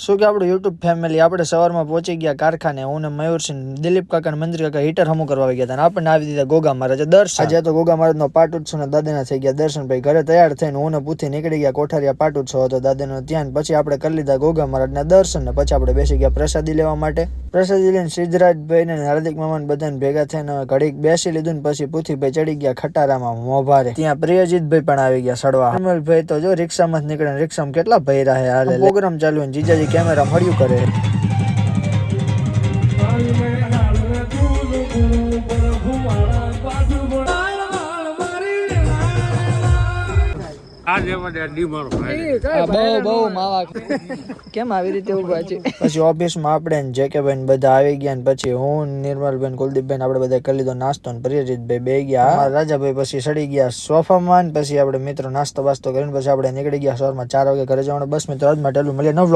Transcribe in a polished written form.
શું કે આપણું યુટ્યુબ ફેમિલી આપણે સવારમાં પહોંચી ગયા કારખાને. હું ને મયુરસિંહ, દિલીપ કાકા અને મંત્રી કાકા હીટર હમું કરવા આવી ગયા હતા. આપણને આવી દીધા ગોગા મહારાજ દર્શન. આજે તો ગોગા મહારાજનો પાટ ઉત્સવ ને દાદાના થઈ ગયા દર્શન. ભાઈ ઘરે તૈયાર થઈને હું ને પૂથી નીકળી ગયા કોઠારિયા પાટ ઉત્સવ હતો દાદાનો ત્યાં. પછી આપણે કરી લીધા ગોગા મહારાજના દર્શન ને પછી આપણે બેસી ગયા પ્રસાદી લેવા માટે. પ્રસાદી લઈને સિદ્ધરાજભાઈ ને હાર્દિક મામા બધાને ભેગા થઈને ઘડીક બેસી લીધું ને પછી પૂથીભાઈ ચડી ગયા ખટારામાં મોભારે. ત્યાં પ્રિયજીતભાઈ પણ આવી ગયા સડવા. અમલભાઈ તો જો રિક્ષામાં જ નીકળે, રિક્ષામાં કેટલા ભૈરા હે હાલે. પ્રોગ્રામ ચાલુ ને જીજાજી કેમેરા મળ્યું કરે. કેમ આવી રીતે ઉભા છે. પછી ઓફિસમાં આપણે જે કે ભાઈ બધા આવી ગયા ને પછી હું નિર્મલભાઈ કુલદીપભાઈ આપણે બધા કરી લીધો નાસ્તો ને પ્રિયજીતભાઈ બે ગયા. રાજાભાઈ પછી સડી ગયા સોફામાં. પછી આપણે મિત્રો નાસ્તો બાસ્તો કરીને પછી આપણે નીકળી ગયા સવારમાં 4 વાગે ઘરે જવાનું. બસ મિત્રો આજ માટે મળીએ નવ વ્લોગ.